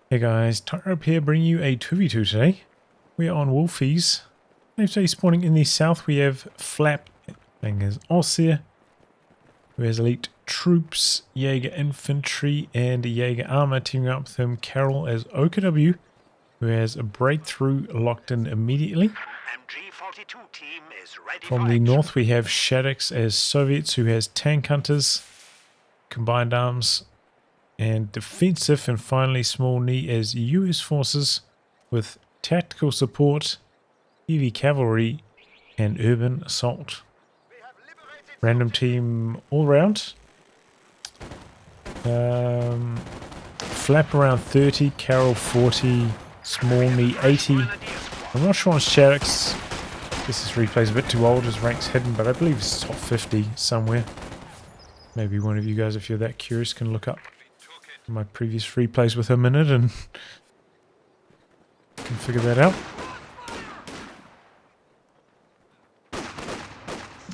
Hey guys, Tightrope here, bringing you a 2v2 today. We are on Wolfheze. Today spawning in the south we have Flap playing as Ostheer, who has elite troops, Jaeger infantry and Jaeger armor, teaming up with him Karyl as OKW, who has a breakthrough locked in immediately. From the north we have Shadics as Soviets, who has tank hunters, combined arms, and defensive, and finally smallNhii as US forces with tactical support, heavy cavalry, and urban assault. Random team all round. Flap around 30, Karyl 40, smallNhii 80. I'm not sure on shadics. This replay's a bit too old, his rank's hidden, but I believe it's top 50 somewhere. Maybe one of you guys, if you're that curious, can look up my previous replays with him in it and can figure that out.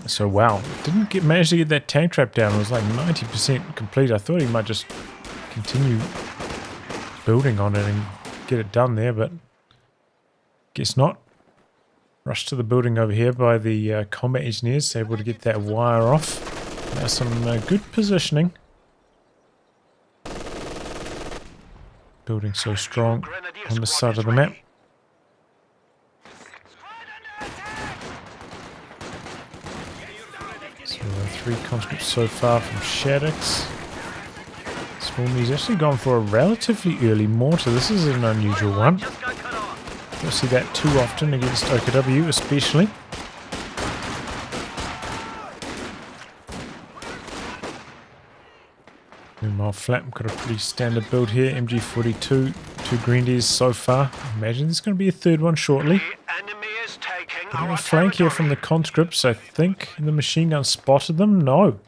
So wow, didn't manage to get that tank trap down. It was like 90% complete. I thought he might just continue building on it and get it done there, but guess not. Rushed to the building over here by the combat engineers, able to get that wire off. Now some good positioning. Building so strong on this side of the map. So 3 conscripts so far from shadics. smallNhii's actually gone for a relatively early mortar. This is an unusual one. Don't see that too often against OKW especially. Meanwhile, Flap got a pretty standard build here. MG42, 2 grenadiers so far. I imagine there's going to be a third one shortly. Getting a flank here from the conscripts. I think the machine gun spotted them. No.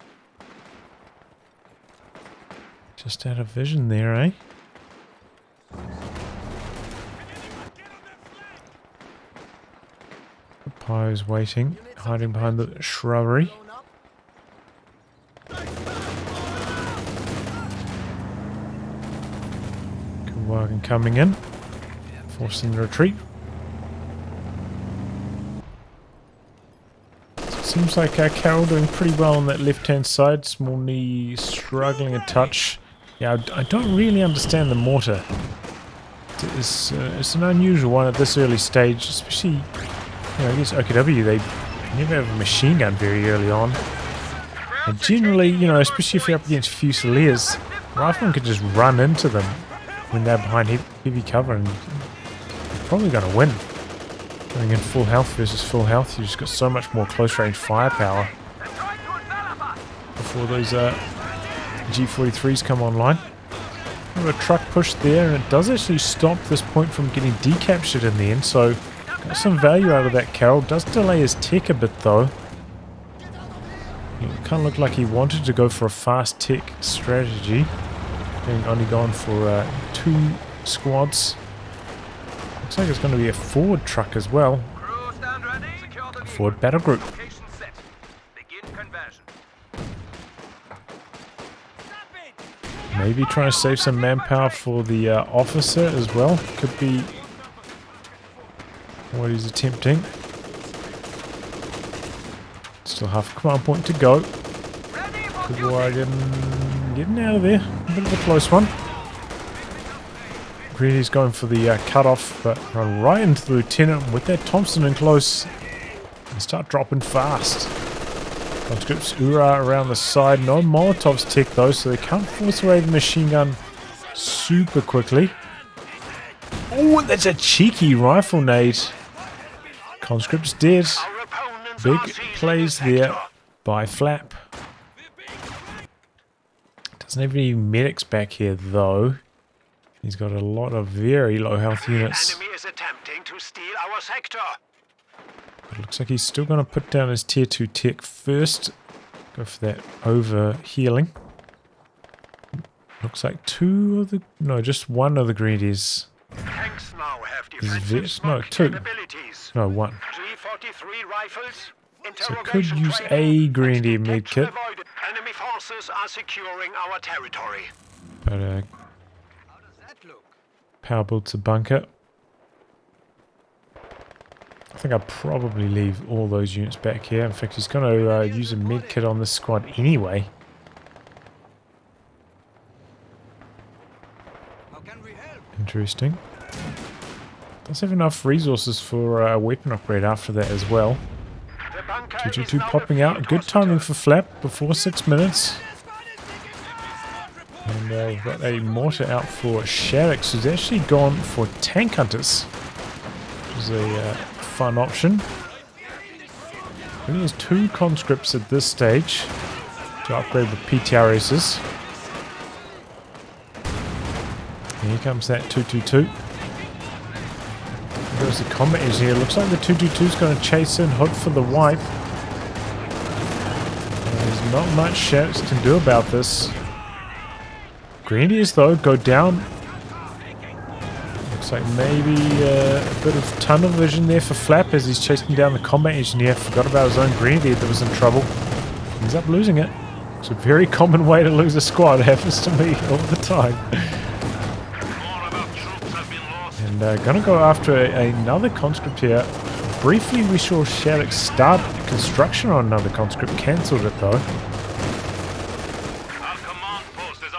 Just out of vision there, eh? The Pyro's waiting, hiding behind the shrubbery. Wagon coming in, forcing the retreat. So it seems like Karyl doing pretty well on that left-hand side. smallNhii struggling a touch. Yeah, I don't really understand the mortar. It's an unusual one at this early stage, especially, I guess OKW, they never have a machine gun very early on. And generally, especially if you're up against Fusiliers, riflemen could just run into them when they're behind heavy cover, and you're probably going to win. Going in full health versus full health, you've just got so much more close range firepower before those G43s come online. We have a truck push there, and it does actually stop this point from getting decaptured in the end, so got some value out of that. Karyl does delay his tech a bit though. It kind of looked like he wanted to go for a fast tech strategy, having only gone for 2 squads. Looks like it's going to be a forward truck as well. A forward battle group. Maybe trying to save some manpower for the officer as well. Could be what he's attempting. Still half a command point to go. Good wagon getting out of there. A bit of a close one. Greedy's going for the cut-off, but run right into the lieutenant with that Thompson in close and start dropping fast. Conscripts Ura around the side. No Molotovs tech though, so they can't force away the machine gun super quickly. Oh, that's a cheeky rifle nade. Conscript's dead. Big plays there by Flap. Doesn't have any medics back here though. He's got a lot of very low health units. It looks like he's still going to put down his tier 2 tech first. Go for that over healing. Looks like just one of the grenadiers. No, 2. No, 1. So could use a grenadier medkit. But Power build to bunker. I think I'll probably leave all those units back here. In fact, he's going to use a med kit on this squad anyway. Interesting. Does have enough resources for a weapon upgrade after that as well. 222 popping out. Good timing for Flap before 6 minutes. And we've got a mortar out for Shadics, who's actually gone for tank hunters, which is a fun option. He has 2 conscripts at this stage to upgrade with PTRSs. And here comes that 222. There's the combat engineer. Looks like the 222 is going to chase in, hope for the wipe. And there's not much Shadics can do about this. Grenadiers, though, go down. Looks like maybe a bit of tunnel vision there for Flap as he's chasing down the combat engineer. Forgot about his own grenadier that was in trouble. Ends up losing it. It's a very common way to lose a squad. It happens to me all the time. And gonna go after another conscript here. Briefly, we saw Shadics start construction on another conscript. Cancelled it, though.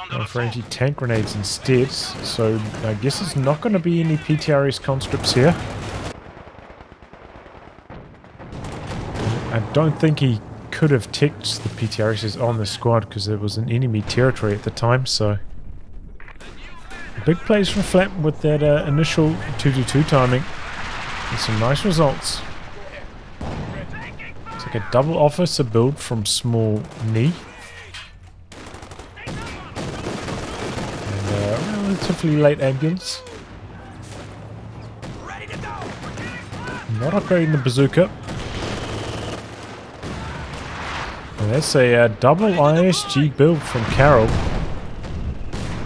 Going for anti-tank grenades instead, so I guess it's not going to be any PTRS conscripts here. I don't think he could have ticked the PTRSs on the squad because it was an enemy territory at the time, so... Big plays from Flap with that initial 222 timing. And some nice results. It's like a double officer build from smallNhii. Relatively late ambulance. Not upgrading the bazooka. And that's a double ISG build from Karyl.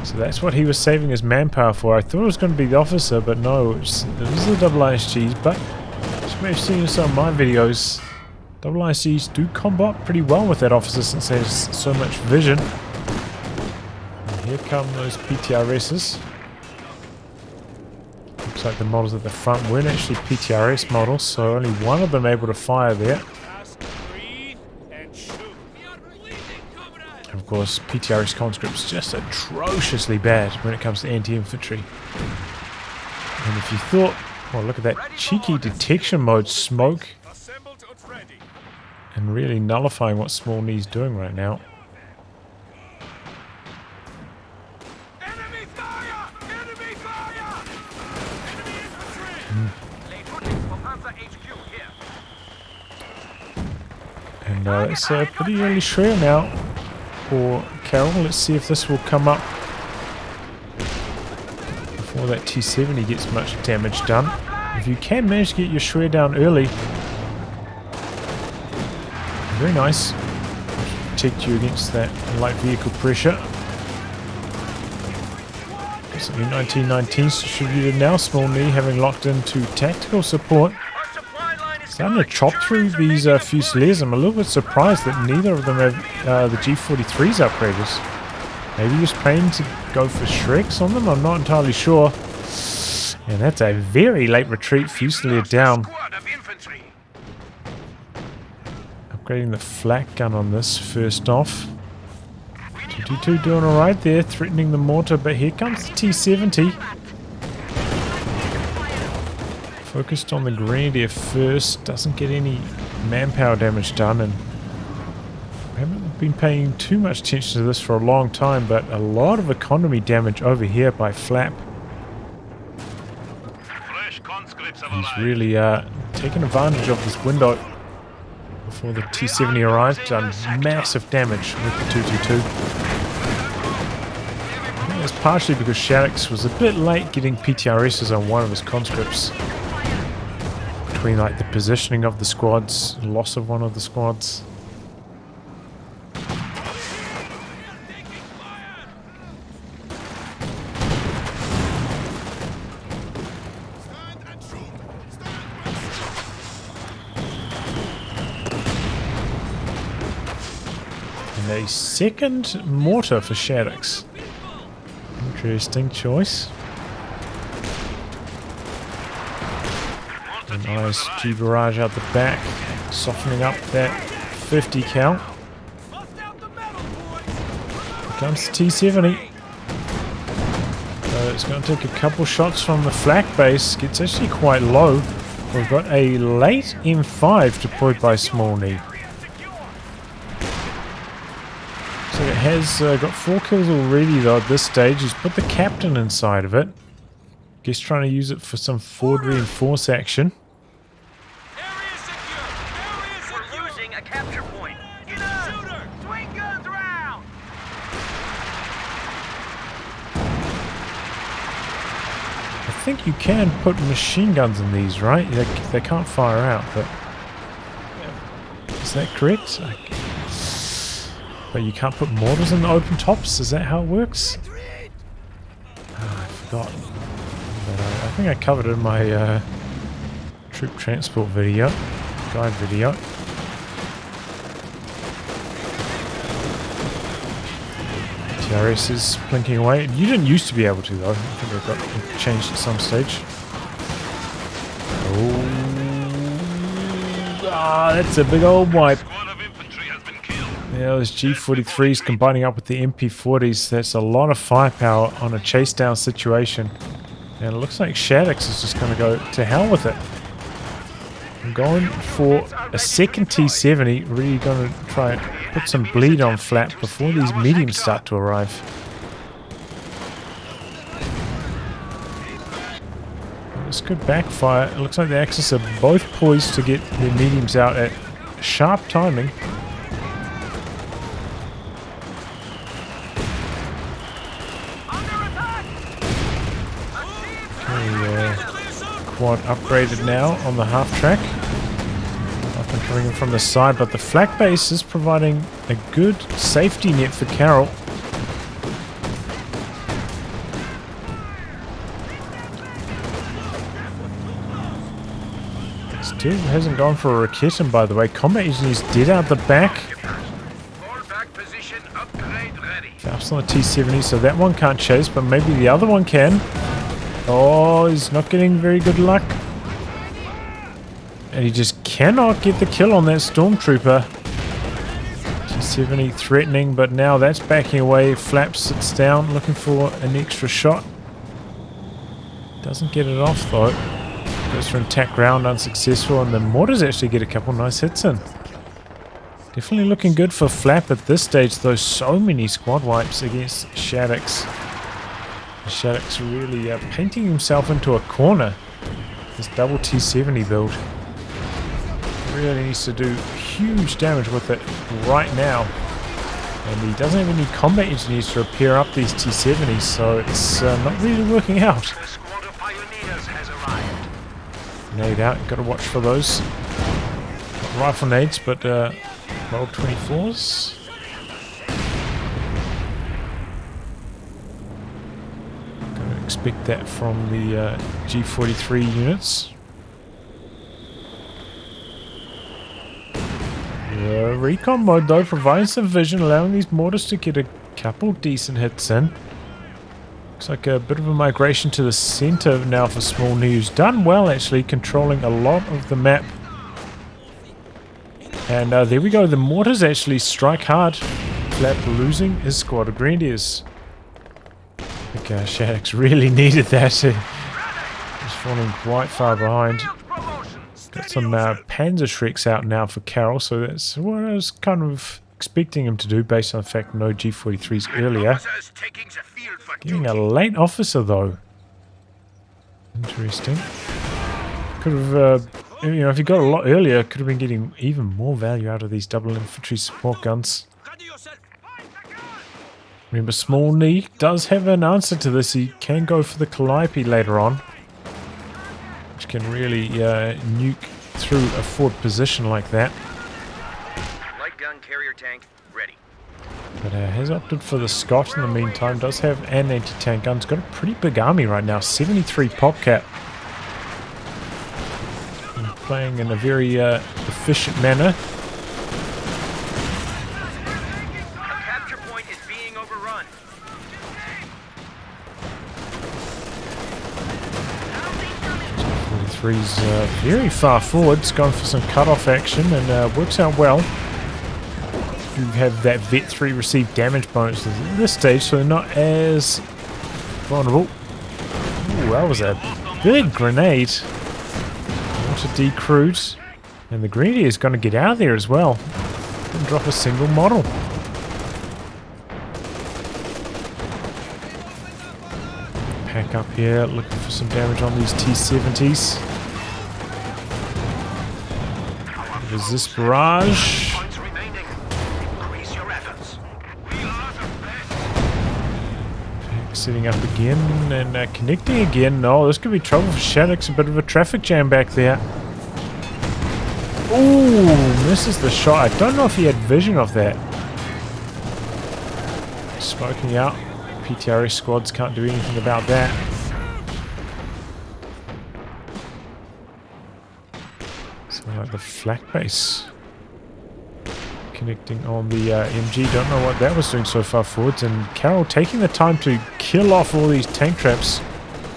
So that's what he was saving his manpower for. I thought it was going to be the officer, but no, it was the double ISGs. But as you may have seen in some of my videos, double ISGs do combat pretty well with that officer since there's so much vision. Here come those PTRSs. Looks like the models at the front weren't actually PTRS models, so only one of them able to fire there. And of course, PTRS conscripts just atrociously bad when it comes to anti-infantry. And if you thought, well, look at that cheeky detection mode smoke, and really nullifying what smallNhii's doing right now. And it's a pretty early share now for Karyl. Let's see if this will come up before that T70 gets much damage done. If you can manage to get your share down early, very nice. Protect you against that light vehicle pressure. So 1919's distributed now. smallNhii having locked into tactical support. Starting to chop through these Fusiliers. I'm a little bit surprised that neither of them have the G43's upgraders. Maybe he was planning to go for Shreks on them, I'm not entirely sure. And that's a very late retreat. Fusilier down. Upgrading the flak gun on this first off. 222 doing alright there, threatening the mortar, but here comes the T70. Focused on the Grenadier first, doesn't get any manpower damage done, and I haven't been paying too much attention to this for a long time, but a lot of economy damage over here by Flap. He's really taken advantage of this window before the T70 arrives, done massive damage with the 222. I think that's partially because Shadics was a bit late getting PTRSs on one of his conscripts. Between like the positioning of the squads, loss of one of the squads. And a second mortar for Shadics. Interesting choice. A nice G barrage out the back, softening up that 50 cal. Here comes the T-70. It's going to take a couple shots from the flak base. Gets actually quite low. We've got a late M5 deployed by smallNhii. So it has got 4 kills already though at this stage. He's put the captain inside of it. Guess trying to use it for some forward reinforce action. We're losing a capture point. Shooter! Swing guns around! I think you can put machine guns in these, right? They can't fire out, but... Is that correct? But you can't put mortars in the open tops? Is that how it works? I forgot. But I think I covered it in my troop transport video. Guide video. TRS is blinking away. You didn't used to be able to though. I think it got changed at some stage. Oh, that's a big old wipe. Yeah, those G43s combining up with the MP40s. That's a lot of firepower on a chase down situation. And it looks like Shadics is just going to go to hell with it. I'm going for a second T-70. Really going to try and put some bleed on flat before these mediums start to arrive. This could backfire. It looks like the Axis are both poised to get their mediums out at sharp timing. Quad upgraded now on the half track. Up and coming in from the side, but the flak base is providing a good safety net for Karyl. Still hasn't gone for a Raketin, by the way. Combat engineers dead out the back. Faust on the T-70, so that one can't chase, but maybe the other one can. Oh, he's not getting very good luck. And he just cannot get the kill on that Stormtrooper. T-70 threatening, but now that's backing away. Flap sits down, looking for an extra shot. Doesn't get it off, though. Goes for an attack round, unsuccessful, and the mortars actually get a couple nice hits in. Definitely looking good for Flap at this stage, though. So many squad wipes against Shadics. Shadics really painting himself into a corner. This double T-70 build really needs to do huge damage with it right now, and he doesn't have any combat engineers to repair up these T-70s, so it's not really working out. Nade out, got to watch for those. Not rifle nades, but Model 24s. Expect that from the G43 units. Recon mode though provides some vision, allowing these mortars to get a couple decent hits in. Looks like a bit of a migration to the center now for smallNhii, who's done well actually, controlling a lot of the map. And there we go, the mortars actually strike hard. Flap losing his squad of Grenadiers. I think Shadics really needed that. He's falling quite far behind. Got some Panzer Shreks out now for Karyl, so that's what I was kind of expecting him to do based on the fact no G43s earlier. Getting a late officer though. Interesting. Could have, you know, if he got a lot earlier, could have been getting even more value out of these double infantry support guns. Remember, smallNhii does have an answer to this. He can go for the Calliope later on, which can really nuke through a forward position like that. Light gun carrier tank ready. But has opted for the Scott in the meantime. Does have an anti-tank gun. He's got a pretty big army right now. 73 popcat. And playing in a very efficient manner. V3's very far forward. It's gone for some cut-off action and works out well. You have that Vet 3 receive damage bonuses at this stage, so they're not as vulnerable. Ooh, that was a big grenade. Water decrewed. And the Grenadier is going to get out of there as well. Didn't drop a single model. Pack up here, looking for some damage on these T-70s. Resist barrage. Setting up again and connecting again. Oh, this could be trouble for shadics. A bit of a traffic jam back there. Ooh, misses the shot. I don't know if he had vision of that. Smoking out. PTRS squads can't do anything about that. Something like the flak base. Connecting on the MG. Don't know what that was doing so far forwards. And Karyl taking the time to kill off all these tank traps.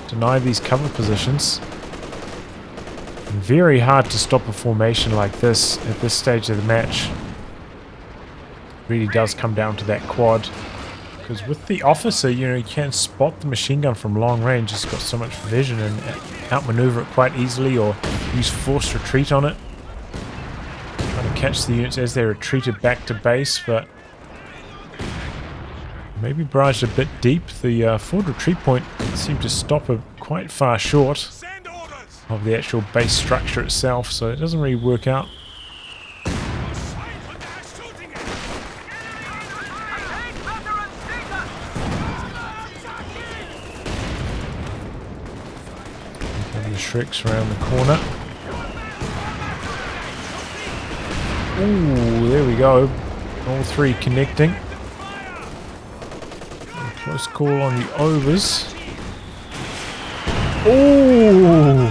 Deny these cover positions. And very hard to stop a formation like this at this stage of the match. Really does come down to that quad. Because with the officer, you know, you can spot the machine gun from long range. It's got so much vision and outmaneuver it quite easily or use forced retreat on it. Trying to catch the units as they retreated back to base, but maybe barraged a bit deep. The forward retreat point seemed to stop it quite far short of the actual base structure itself, so it doesn't really work out. The Shreks around the corner. Ooh, there we go. All three connecting. Close call on the overs. Ooh!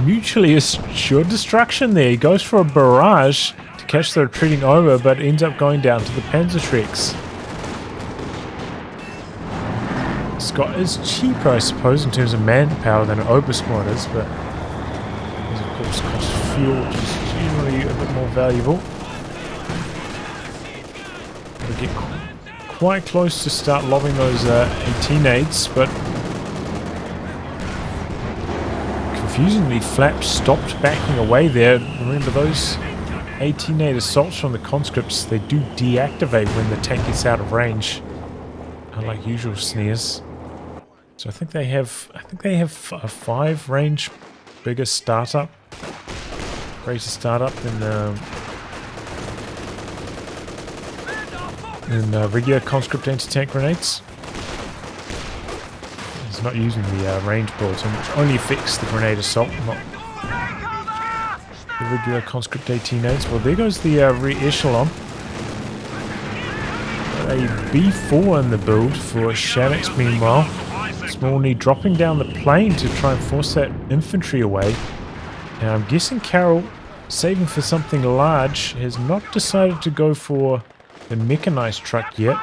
Mutually assured destruction there. He goes for a barrage to catch the retreating over, but ends up going down to the Panzer Shreks. Scott is cheaper, I suppose, in terms of manpower than an Ober squad is, but these, of course, cost fuel, which is generally a bit more valuable. We get quite close to start lobbing those 18 nades, but confusingly, Flap stopped backing away there. Remember, those 18 nade assaults from the conscripts, they do deactivate when the tank gets out of range, unlike usual snares. So I think they have a 5 range bigger startup, greater startup than regular conscript anti-tank grenades. It's not using the range bulletin, which only affects the grenade assault, not the regular conscript 18 nades. Well, there goes the rear echelon. A B4 in the build for shadics meanwhile. smallNhii dropping down the plane to try and force that infantry away. And I'm guessing Karyl, saving for something large, has not decided to go for the mechanized truck yet.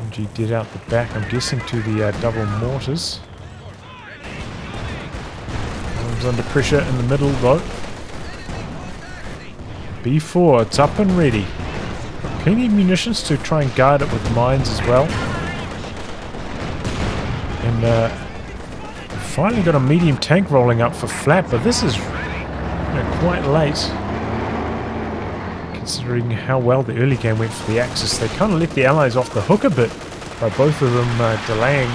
MG did out the back, I'm guessing to the double mortars. One's under pressure in the middle though. B4, it's up and ready. Got plenty of munitions to try and guard it with mines as well. And finally got a medium tank rolling up for Flap, but this is quite late. Considering how well the early game went for the Axis, they kind of let the Allies off the hook a bit by both of them delaying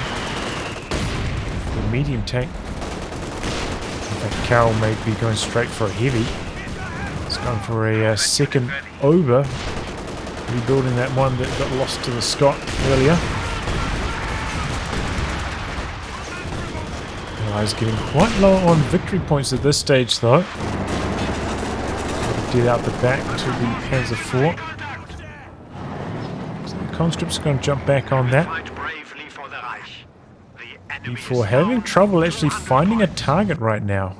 the medium tank. In fact, Karyl may be going straight for a heavy. It's going for a second over, rebuilding that one that got lost to the Scot earlier. Allies getting quite low on victory points at this stage though. Did out the back to the Panzer IV. So the conscript's going to jump back on that. B4 having trouble actually finding a target right now.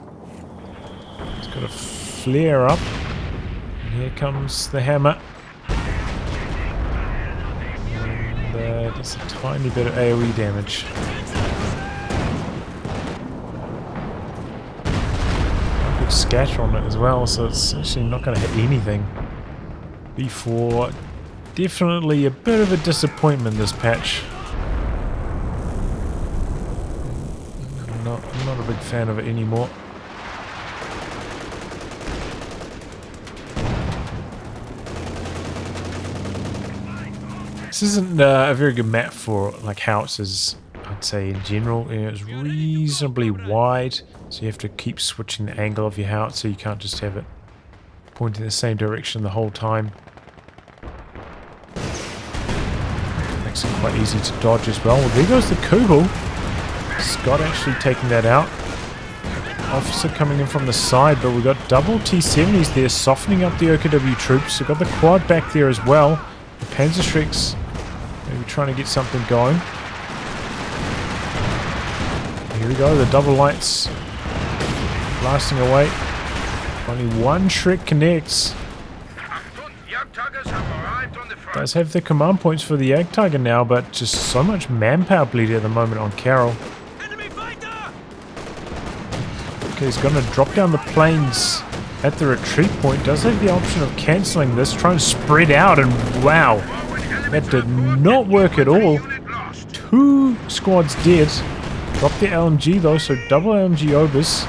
It's got a flare up. And here comes the hammer. And just a tiny bit of AoE damage. got scatter on it as well, so it's actually not going to hit anything. B4, definitely a bit of a disappointment this patch. I'm not a big fan of it anymore. This isn't a very good map for like howitzers, I'd say in general. You know, it's reasonably wide, so you have to keep switching the angle of your howitzer. You can't just have it pointing the same direction the whole time. Makes it quite easy to dodge as well. Well, there goes the Kugel. Scott actually taking that out. Officer coming in from the side, but we've got double T-70s there, softening up the OKW troops. We've got the quad back there as well. The Panzerschrecks maybe trying to get something going. Here we go, the double lights blasting away. Only one Shrek connects. Does have the command points for the Jagdtiger now, but just so much manpower bleed at the moment on Karyl. Okay, he's going to drop down the planes at the retreat point. Does have the option of cancelling this, trying to spread out, and wow, that did not work at all. 2 squads dead. Drop the LMG though, so double LMG overs.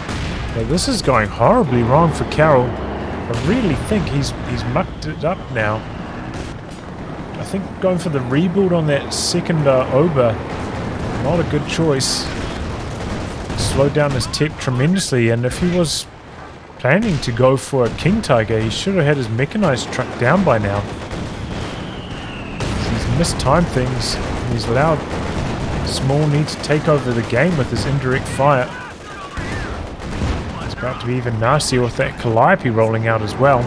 Now this is going horribly wrong for Karyl. I really think he's mucked it up now. I think going for the rebuild on that second Ober, not a good choice. Slowed down his tech tremendously, and if he was planning to go for a King Tiger, he should have had his mechanized truck down by now. He's mistimed things, and he's allowed smallNhii to take over the game with his indirect fire. It's about to be even nastier with that Calliope rolling out as well.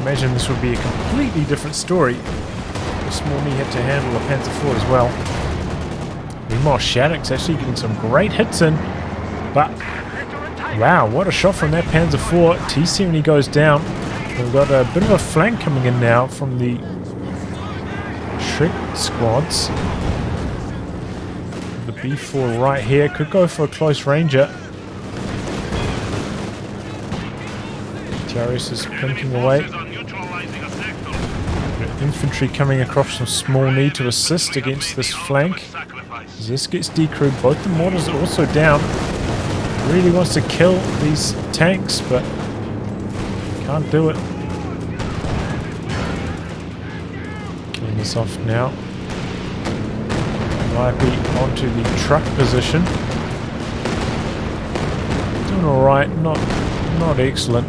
Imagine this would be a completely different story if smallNhii had to handle a Panzer IV as well. Meanwhile, shadics actually getting some great hits in, but wow, what a shot from that Panzer IV. T-70 goes down. We've got a bit of a flank coming in now from the Shrek squads. The B4 right here could go for a close ranger. Tiaris is plinking away. Infantry coming across from smallNhii to assist against this flank. As this gets decrewed, both the mortars are also down. Really wants to kill these tanks, but can't do it. Killing this off now. Might be onto the truck position. Doing alright, not excellent.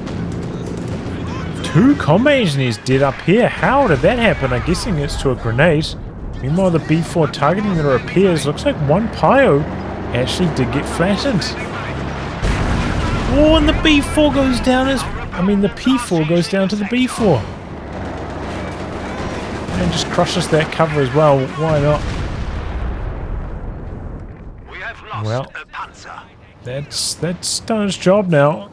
2 combat engineers dead up here. How did that happen? I'm guessing it's to a grenade. Meanwhile, the B4 targeting the repairs. Looks like one Pio actually did get flattened. Oh, and the B4 goes down as... I mean, the P4 goes down to the B4. And just crushes that cover as well. Why not? Well, that's done its job now.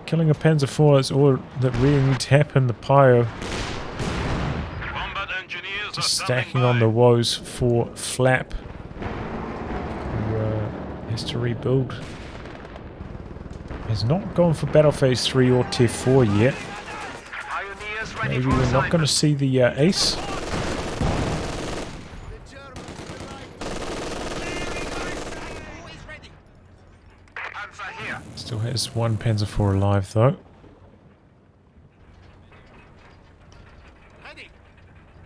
Killing a Panzer IV is all that really needs to happen. The Pio just stacking on the woes for Flap, who has to rebuild. Has not gone for Battle Phase 3 or Tier 4 yet. Maybe we're not going to see the Ace. Still has one Panzer IV alive though.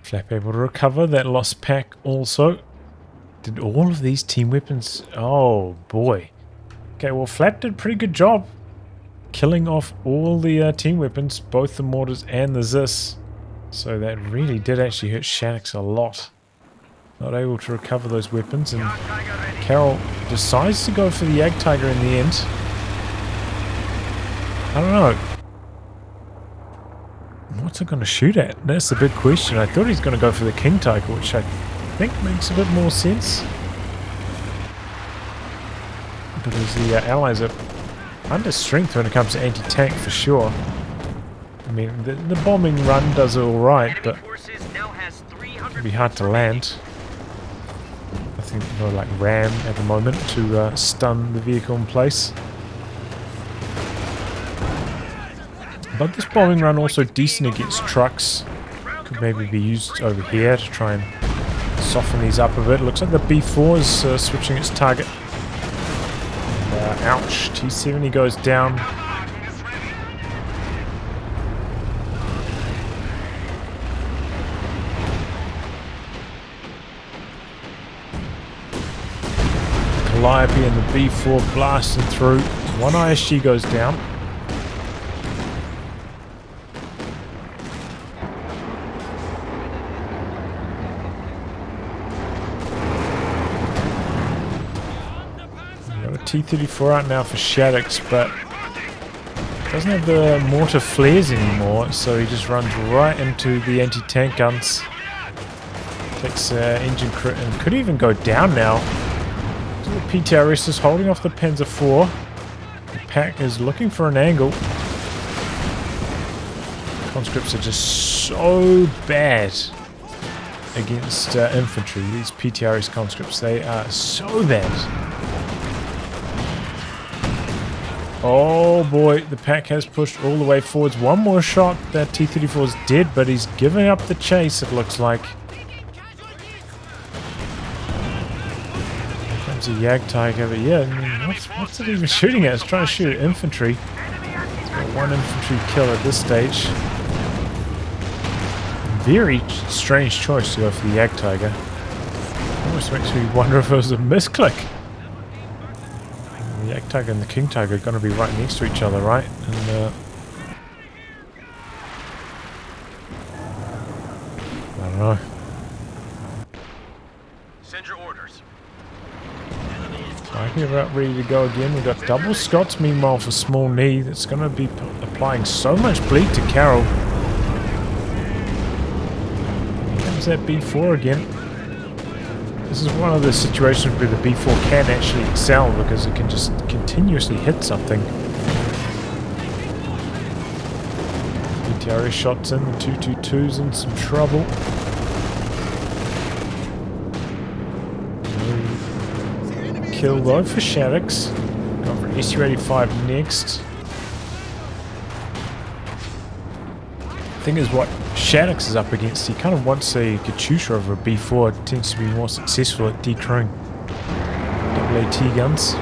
Flap able to recover that lost pack also. Did all of these team weapons... Oh boy. Okay, well Flap did a pretty good job killing off all the team weapons, both the mortars and the Zis. So that really did actually hurt shadics a lot. Not able to recover those weapons, and Karyl decides to go for the Jagdtiger in the end. I don't know. What's it going to shoot at? That's the big question. I thought he's going to go for the King Tiger, which I think makes a bit more sense. Because the allies are under strength when it comes to anti-tank for sure. I mean, the bombing run does it alright, but it can be hard to land. I think they're like ram at the moment to stun the vehicle in place. But this bombing run also decent against trucks. Could maybe be used over here to try and soften these up a bit. Looks like the B4 is switching its target. Ouch. T70 goes down. Calliope and the B4 blasting through. One ISG goes down. T-34 out now for Shadics, but doesn't have the mortar flares anymore, so he just runs right into the anti-tank guns. Takes engine crit and could even go down now. So the PTRS is holding off the Panzer IV. The pack is looking for an angle. Conscripts are just so bad against infantry. These PTRS conscripts, they are so bad. Oh boy, the pack has pushed all the way forwards. One more shot, that T-34 is dead, but he's giving up the chase, it looks like. Here comes a Jagdtiger, but yeah, I mean, what's it even shooting at? It's trying to shoot at infantry. It's got one infantry kill at this stage. Very strange choice to go for the Jagdtiger. Almost makes me wonder if it was a misclick. The Jagdtiger and the King Tiger are going to be right next to each other, right? And I don't know. Send your orders. Tiger about ready to go again. We've got double Scots meanwhile for smallNhii. That's going to be applying so much bleed to Karyl. Here comes that B4 again. This is one of the situations where the B4 can actually excel because it can just continuously hit something. BTRS shots in, the 222's in some trouble. Kill though for Shadics. Going for SU-85 next. Thing is, what Shadics is up against, he kind of wants a Katyusha over a B4. It tends to be more successful at decrewing AAT guns.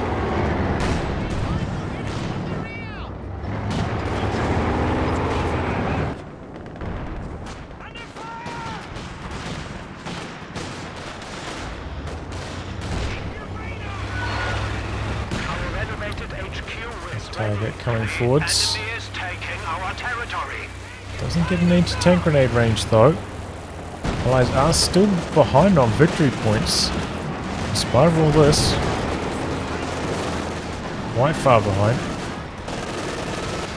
Target coming forwards. Doesn't get an anti-tank grenade range though. Allies are still behind on victory points. In spite of all this. Quite far behind.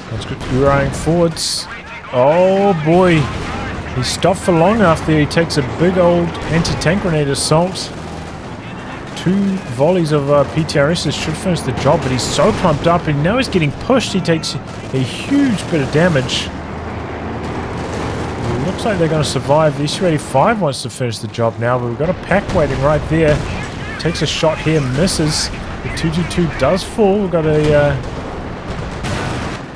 Conscript hurrahing forwards. Oh boy. He stopped for long enough there. He takes a big old anti-tank grenade assault. 2 volleys of PTRSs should finish the job, but he's so clumped up and now he's getting pushed. He takes a huge bit of damage. Looks like they're going to survive. The SU-85 wants to finish the job now, but we've got a pack waiting right there. Takes a shot here, misses. The 222 does fall. We've got a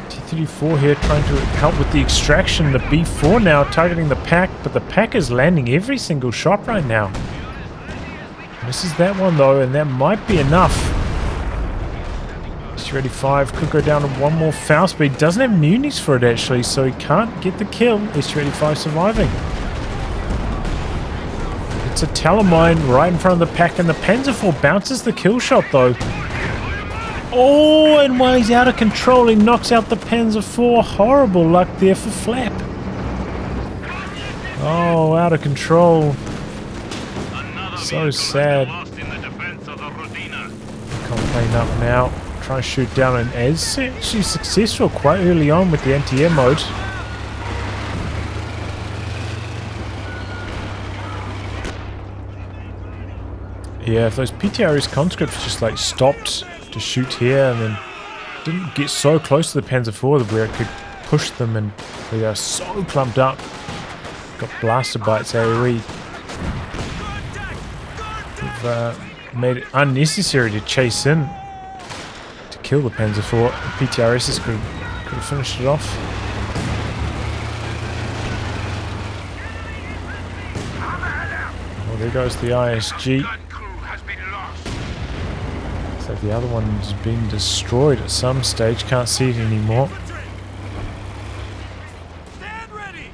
T-34 here trying to help with the extraction. The B4 now targeting the pack, but the pack is landing every single shot right now. Misses that one though, and that might be enough. SU-85 could go down to one more Faust, but he doesn't have munis for it actually, so he can't get the kill. SU-85 surviving. It's a Talamine right in front of the pack, and the Panzer IV bounces the kill shot though. Oh, and while he's out of control, he knocks out the Panzer IV. Horrible luck there for Flap. Oh, out of control. So sad. Complain up now. Try to shoot down, and is actually successful quite early on with the anti-air mode. Yeah, if those PTRS conscripts just like stopped to shoot here and then didn't get so close to the Panzer IV where it could push them, and they are so clumped up. Got blasted by its AoE. We've made it unnecessary to chase in to kill the Panzer IV. The PTRSs could have finished it off. there goes the ISG. So the other one's been destroyed at some stage. Can't see it anymore. Stand ready.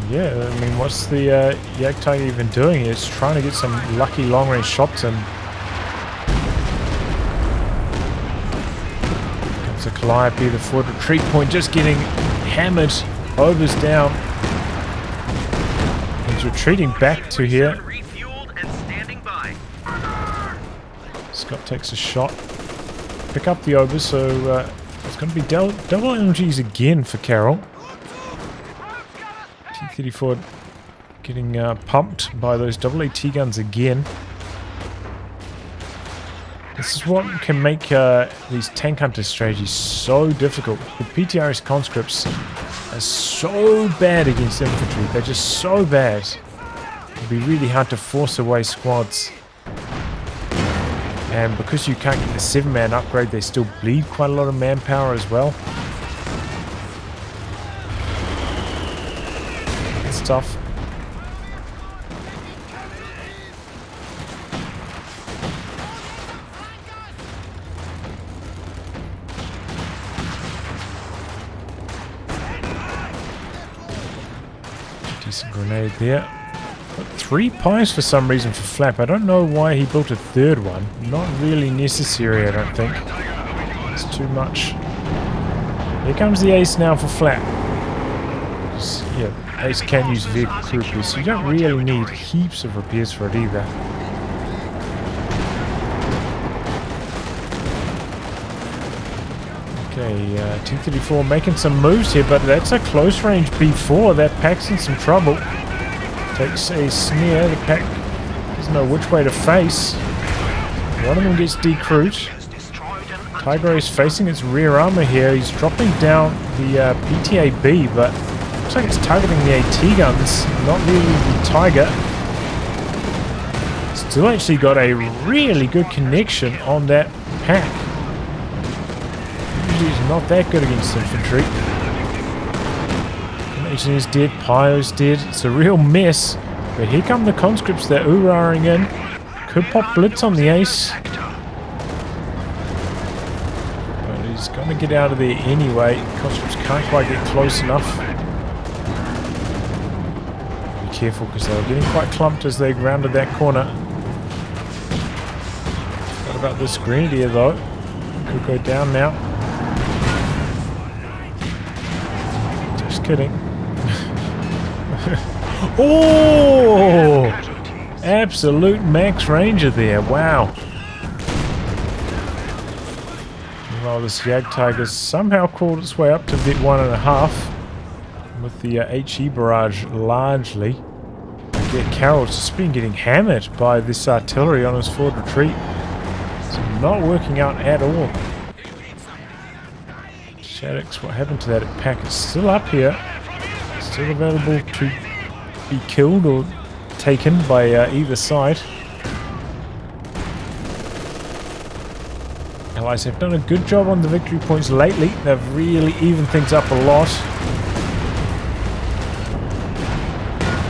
Yeah, I mean, what's the Jagdtiger even doing? It's trying to get some lucky long-range shots in. Comes the Calliope, the forward retreat point, just getting hammered. Over's down. He's retreating back to here. Scott takes a shot. Pick up the Over, so it's going to be double energies again for Karyl. T-34 getting pumped by those AAT guns again. This is what can make these tank hunter strategies so difficult. The PTRS conscripts are so bad against infantry. They're just so bad. It'll be really hard to force away squads. And because you can't get the 7-man upgrade, they still bleed quite a lot of manpower as well. It's tough. Decent grenade there. But 3 pies for some reason for Flap. I don't know why he built a third one. Not really necessary, I don't think. It's too much. Here comes the Ace now for Flap. Yeah, Ace can use vehicle crew repairs, so you don't really need heaps of repairs for it either. Okay, T-34 making some moves here, but that's a close range B4. That pack's in some trouble. Takes a snare. The pack doesn't know which way to face. One of them gets decrewed. Tiger is facing its rear armor here. He's dropping down the PTA-B, but looks like it's targeting the AT guns, not really the Tiger. Still actually got a really good connection on that pack. Usually it's not that good against infantry. Is dead, Pyo's dead. It's a real mess. But here come the conscripts. They're oorahing in. Could pop blitz on the Ace. But he's going to get out of there anyway. Conscripts can't quite get close enough. Be careful because they were getting quite clumped as they rounded that corner. What about this Grenadier though? Could go down now. Just kidding. Oh! Absolute max ranger there. Wow. Well, this Jagdtiger's somehow crawled its way up to Vet 1.5 with the HE barrage largely. Yet Karyl's just been getting hammered by this artillery on his forward retreat. So not working out at all. Shadics, what happened to that pack? It's still up here. Still available to be killed or taken by either side. Allies have done a good job on the victory points lately. They've really evened things up a lot.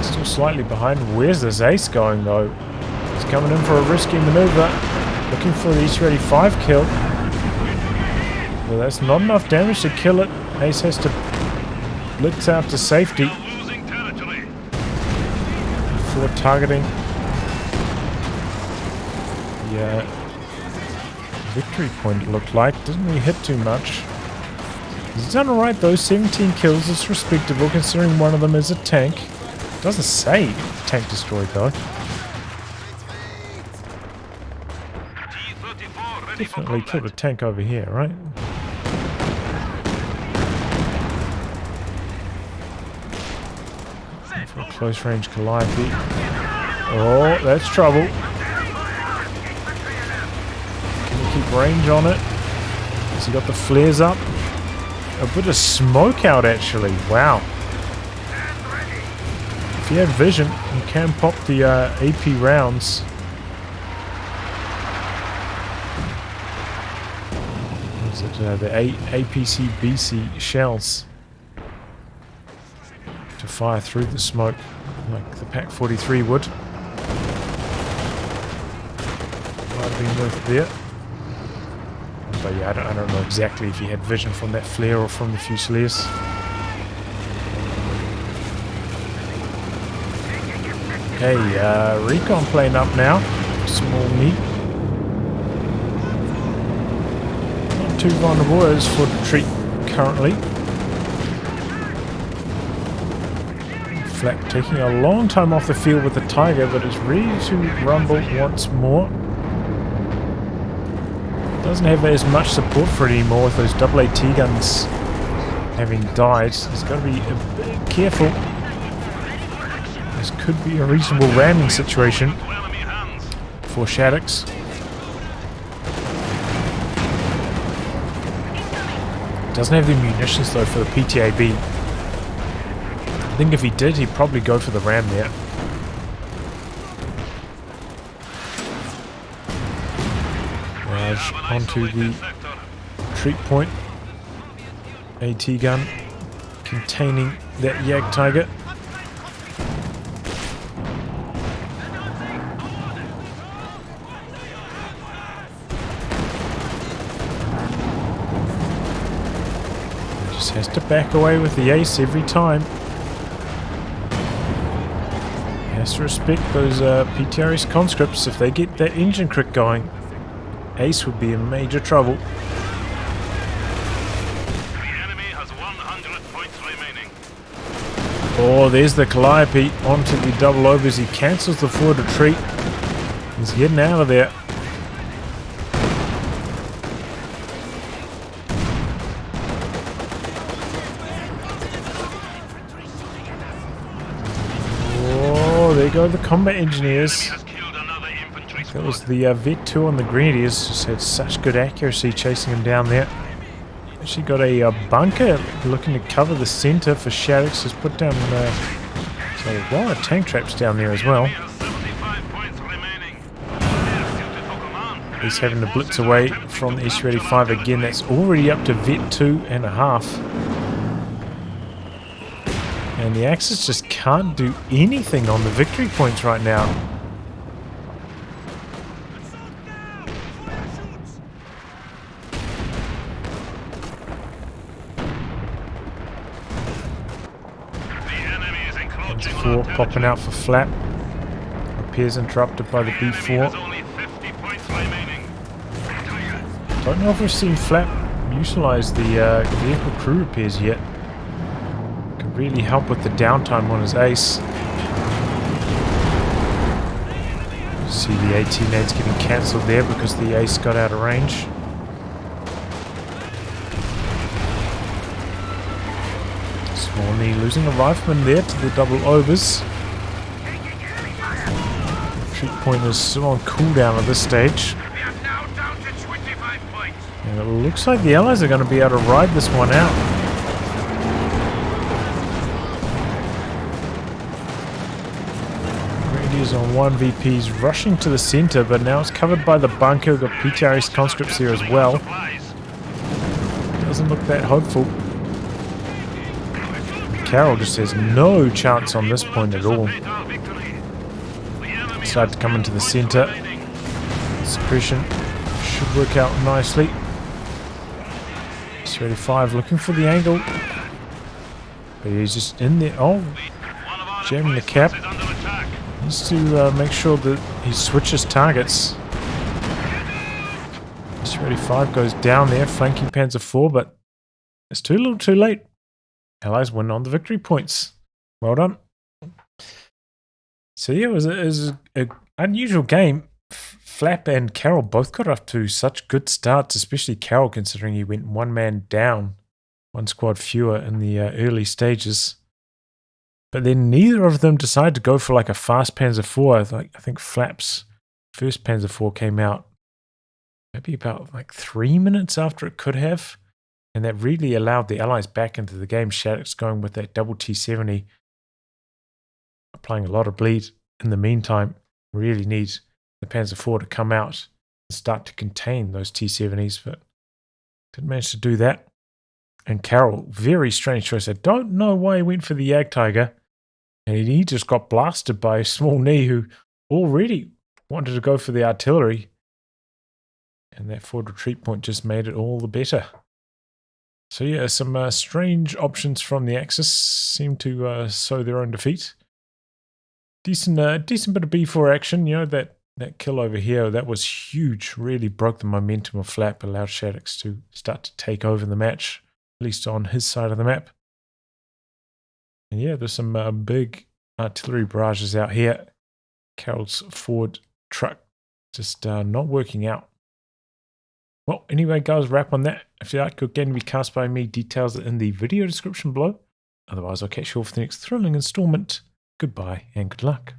Still slightly behind. Where's this Ace going though? He's coming in for a risky maneuver. Looking for the EC-85 kill. Well, that's not enough damage to kill it. Ace has to blitz out to safety. Before targeting the victory point, it looked like. Didn't really hit too much. He's done alright though. 17 kills is respectable considering one of them is a tank. Doesn't say tank destroyed though. Definitely killed a tank over here, right? For a close range Calliope. Oh, that's trouble. Can you keep range on it? Has he got the flares up? A bit of smoke out actually. Wow. If you have vision, you can pop the AP rounds. What is it? The APC BC shells. fire through the smoke like the Pac 43 would. Might have been worth it there. But yeah, I don't know exactly if he had vision from that flare or from the Fusiliers. Okay, recon plane up now. smallNhii. Not too vulnerable as for retreat currently. Flap taking a long time off the field with the Tiger, but is ready to rumble once more. Doesn't have as much support for it anymore with those AAT guns having died. He's got to be a bit careful. This could be a reasonable ramming situation for shadics. Doesn't have the munitions though for the PTAB. I think if he did, he'd probably go for the ram there. Raj onto the retreat point. AT gun containing that Yag Tiger. Just has to back away with the ace every time. Has to respect those PTRS conscripts. If they get that engine crit going, ace would be in major trouble. The enemy has 100 points remaining. Oh, there's the Calliope onto the double overs. He cancels the forward retreat. He's getting out of there. There go the combat engineers. That was the Vet 2 on the Grenadiers. Just had such good accuracy chasing him down there. Actually got a bunker looking to cover the centre for shadics. Has put down a lot of tank traps down there as well. He's having to blitz away from the SU-85 again. That's already up to Vet 2.5. And the Axis just can't do anything on the victory points right now. And 4 popping out for Flap. Repairs interrupted by the B4. Don't know if we've seen Flap utilise the vehicle crew repairs yet. Really help with the downtime on his ace. See the 18 nades getting cancelled there because the ace got out of range. smallNhii losing a rifleman there to the double overs. Retreat point is still on cooldown at this stage. And it looks like the Allies are going to be able to ride this one out. On 1 VP's rushing to the center, but now it's covered by the bunker. We've got PTRS conscripts here as well. Doesn't look that hopeful. Karyl just has no chance on this point at all. Decide to come into the center. Suppression should work out nicely. SU-85 looking for the angle, but he's just in there. Oh, jamming the cap. Needs to make sure that he switches targets. SU-85 goes down there, flanking Panzer IV, but it's too little too late. Allies win on the victory points. Well done. So yeah, it was an unusual game. Flap and Karyl both got off to such good starts, especially Karyl considering he went one man down, one squad fewer in the early stages. But then neither of them decided to go for like a fast Panzer IV. I think Flap's first Panzer IV came out maybe about like 3 minutes after it could have. And that really allowed the Allies back into the game. Shadics going with that double T70. Applying a lot of bleed in the meantime. Really need the Panzer IV to come out and start to contain those T70s. But didn't manage to do that. And Karyl, very strange choice. I don't know why he went for the Yag Tiger. And he just got blasted by smallNhii, who already wanted to go for the artillery. And that forward retreat point just made it all the better. So yeah, some strange options from the Axis seem to sow their own defeat. Decent bit of B4 action. You know, that kill over here, that was huge. Really broke the momentum of Flap, allowed Shadics to start to take over the match, at least on his side of the map. And yeah, there's some big artillery barrages out here. Karyl's forward truck just not working out. Well, anyway, guys, wrap on that. If you like, again, be cast by me. Details are in the video description below. Otherwise, I'll catch you all for the next thrilling installment. Goodbye and good luck.